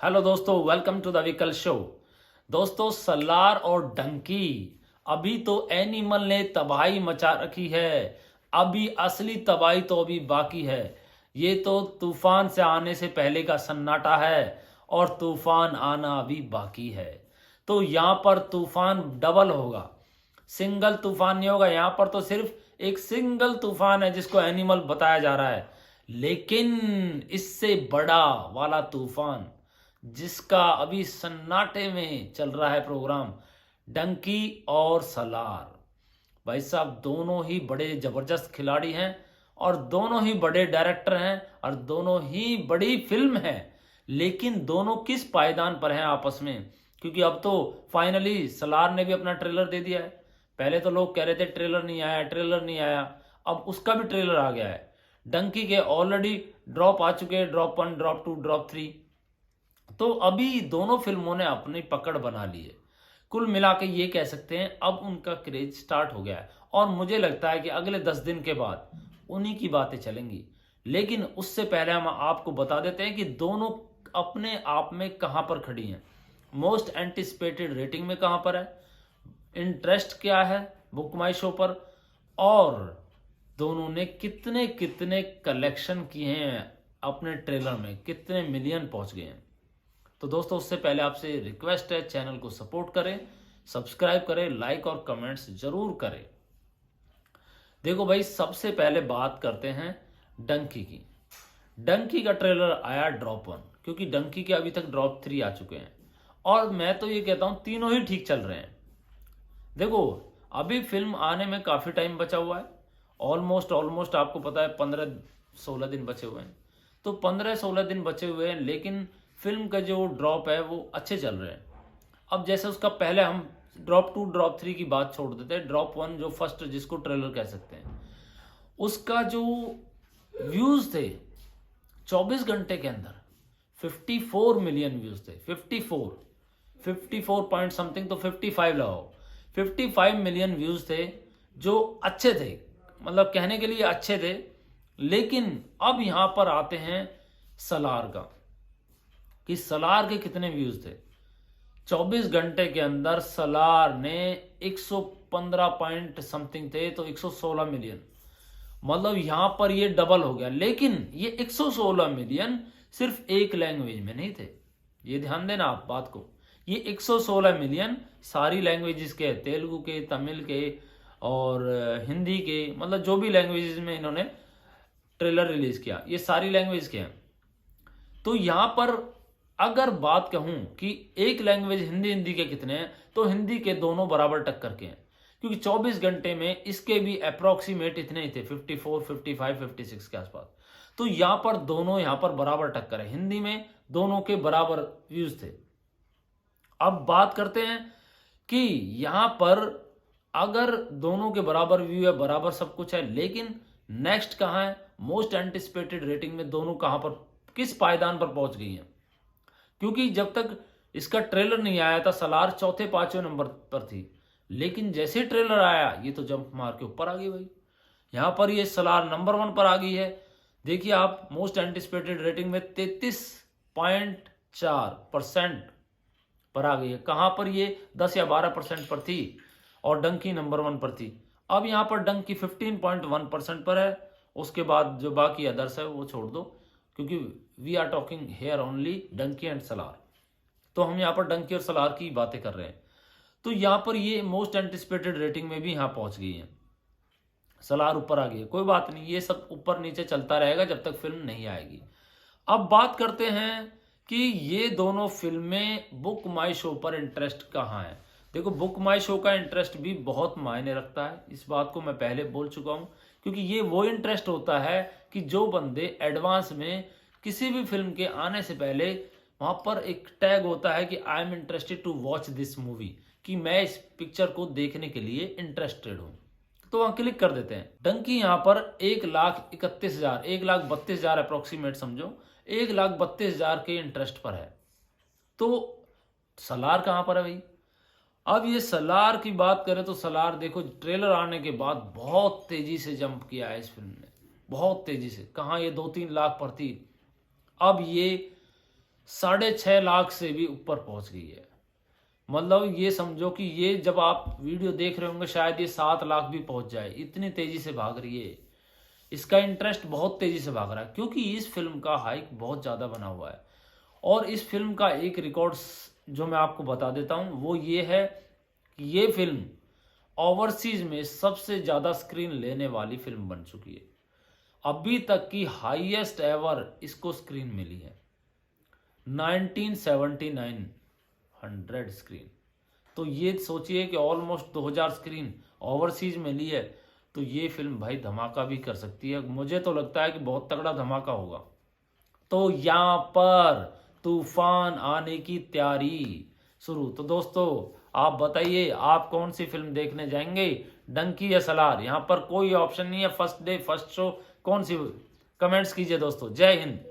Hello दोस्तों, welcome to the vehicle show. दोस्तों, सलार और डंकी, अभी तो एनिमल ने तबाही मचा रखी है। अभी असली तबाही तो अभी बाकी है। ये तो तूफान से आने से पहले का सन्नाटा है और तूफान आना अभी बाकी है। तो यहाँ पर तूफान डबल होगा, सिंगल तूफान नहीं होगा। यहाँ पर तो सिर्फ एक सिंगल तूफान है जिसको एनिमल बताया जा रहा है, लेकिन इससे बड़ा वाला तूफान जिसका अभी सन्नाटे में चल रहा है प्रोग्राम, डंकी और सलार। भाई साहब, दोनों ही बड़े जबरदस्त खिलाड़ी हैं और दोनों ही बड़े डायरेक्टर हैं और दोनों ही बड़ी फिल्म है। लेकिन दोनों किस पायदान पर हैं आपस में? क्योंकि अब तो फाइनली सलार ने भी अपना ट्रेलर दे दिया है। पहले तो लोग कह रहे थे ट्रेलर नहीं आया, ट्रेलर नहीं आया, अब उसका भी ट्रेलर आ गया है। डंकी के ऑलरेडी ड्रॉप आ चुके हैं, ड्रॉप 1, ड्रॉप 2, ड्रॉप 3। तो अभी दोनों फिल्मों ने अपनी पकड़ बना ली है। कुल मिला के ये कह सकते हैं अब उनका क्रेज स्टार्ट हो गया है और मुझे लगता है कि अगले 10 दिन के बाद उन्हीं की बातें चलेंगी। लेकिन उससे पहले हम आपको बता देते हैं कि दोनों अपने आप में कहां पर खड़ी हैं, मोस्ट एंटिसिपेटेड रेटिंग में कहां पर है, इंटरेस्ट क्या है बुक माई शो पर, और दोनों ने कितने कितने कलेक्शन किए हैं, अपने ट्रेलर में कितने मिलियन पहुंच गए हैं। तो दोस्तों, उससे पहले आपसे रिक्वेस्ट है, चैनल को सपोर्ट करें, सब्सक्राइब करें, लाइक और कमेंट्स जरूर करें। देखो भाई, सबसे पहले बात करते हैं डंकी की। डंकी का ट्रेलर आया ड्रॉप 1, क्योंकि डंकी के अभी तक ड्रॉप 3 आ चुके हैं और मैं तो ये कहता हूं तीनों ही ठीक चल रहे हैं। देखो, अभी फिल्म आने में काफी टाइम बचा हुआ है। ऑलमोस्ट आपको पता है 15-16 दिन बचे हुए हैं। तो 15-16 दिन बचे हुए हैं, लेकिन फिल्म का जो ड्रॉप है वो अच्छे चल रहे हैं। अब जैसे उसका पहले हम ड्रॉप 2, ड्रॉप 3 की बात छोड़ देते हैं। ड्रॉप 1 जो फर्स्ट, जिसको ट्रेलर कह सकते हैं, उसका जो व्यूज थे 24 घंटे के अंदर 54 मिलियन व्यूज थे। 54 पॉइंट समथिंग, तो 55 लगाओ, 55 मिलियन व्यूज थे जो अच्छे थे, मतलब कहने के लिए अच्छे थे। लेकिन अब यहां पर आते हैं सलार का, कि सलार के कितने व्यूज थे। 24 घंटे के अंदर सलार ने 115 पॉइंट समथिंग थे, तो 116 मिलियन, मतलब यहां पर ये डबल हो गया। लेकिन ये 116 मिलियन सिर्फ एक लैंग्वेज में नहीं थे, ये ध्यान देना आप बात को। ये 116 मिलियन सारी लैंग्वेजेस के, तेलुगु के, तमिल के और हिंदी के, मतलब जो भी लैंग्वेजेस में इन्होंने ट्रेलर रिलीज किया, ये सारी लैंग्वेज के हैं। तो यहां पर अगर बात कहूं कि एक लैंग्वेज हिंदी के कितने हैं, तो हिंदी के दोनों बराबर टक्कर के हैं, क्योंकि 24 घंटे में इसके भी अप्रोक्सीमेट इतने ही थे, 54, 55, 56 के आसपास। तो यहां पर दोनों यहां पर बराबर टक्कर है, हिंदी में दोनों के बराबर व्यूज थे। अब बात करते हैं कि यहां पर अगर दोनों के बराबर व्यू है, बराबर सब कुछ है, लेकिन नेक्स्ट कहां है, मोस्ट एंटिसिपेटेड रेटिंग में दोनों कहां पर, किस पायदान पर पहुंच गई हैं? क्योंकि जब तक इसका ट्रेलर नहीं आया था, सलार चौथे 5वें नंबर पर थी, लेकिन जैसे ट्रेलर आया ये तो जंप मार के ऊपर आ गई भाई। यहां पर ये सलार नंबर 1 पर आ गई है। देखिए आप, मोस्ट एंटिसिपेटेड रेटिंग में 33.4% पर आ गई है। कहां पर ये 10 या 12% पर थी और डंकी नंबर 1 पर थी। अब यहां पर डंकी 15.1% पर है। उसके बाद जो बाकी अदर्स है वो छोड़ दो, क्योंकि we are talking here only Dunki and Salaar. तो हम यहाँ पर डंकी और सलार की बातें कर रहे हैं। तो यहाँ पर ये मोस्ट एंटिसिपेटेड रेटिंग में भी यहाँ पहुंच गई है, सलार ऊपर आ गई है। कोई बात नहीं, ये सब ऊपर नीचे चलता रहेगा जब तक फिल्म नहीं आएगी। अब बात करते हैं कि ये दोनों फिल्में बुक माई शो पर इंटरेस्ट कहाँ है। देखो, बुक माई शो का इंटरेस्ट भी बहुत मायने रखता है, इस बात को मैं पहले बोल चुका हूं, क्योंकि ये वो इंटरेस्ट होता है कि जो बंदे एडवांस में किसी भी फिल्म के आने से पहले वहां पर एक टैग होता है कि I am interested to watch this movie, कि मैं इस पिक्चर को देखने के लिए इंटरेस्टेड हूं, तो वहां क्लिक कर देते हैं। डंकी यहां पर 1,31,000, 1,32,000 अप्रोक्सीमेट समझो, 1,32,000 के इंटरेस्ट पर है। तो सलार कहां पर है भाई? अब ये सलार की बात करें तो सलार देखो, ट्रेलर आने के बाद बहुत तेजी से जंप किया है इस फिल्म ने, बहुत तेजी से। कहां ये 2-3 लाख पर थी, अब ये 6.5 लाख से भी ऊपर पहुंच गई है। मतलब ये समझो कि ये जब आप वीडियो देख रहे होंगे शायद ये 7 लाख भी पहुंच जाए, इतनी तेजी से भाग रही है। इसका इंटरेस्ट बहुत तेजी से भाग रहा है क्योंकि इस फिल्म का हाइप बहुत ज़्यादा बना हुआ है। और इस फिल्म का एक रिकॉर्ड जो मैं आपको बता देता हूँ वो ये है कि ये फिल्म ओवरसीज में सबसे ज़्यादा स्क्रीन लेने वाली फिल्म बन चुकी है। अभी तक की हाईएस्ट एवर इसको स्क्रीन मिली है 1979 100 स्क्रीन। तो ये सोचिए कि ऑलमोस्ट 2000 स्क्रीन ओवरसीज में ली है। तो ये फिल्म भाई धमाका भी कर सकती है। मुझे तो लगता है कि बहुत तगड़ा धमाका होगा। तो यहाँ पर तूफान आने की तैयारी शुरू। तो दोस्तों आप बताइए आप कौन सी फिल्म देखने जाएंगे, डंकी या सलार? यहाँ पर कोई ऑप्शन नहीं है, फर्स्ट डे फर्स्ट शो कौन सी। कमेंट्स कीजिए दोस्तों। जय हिंद।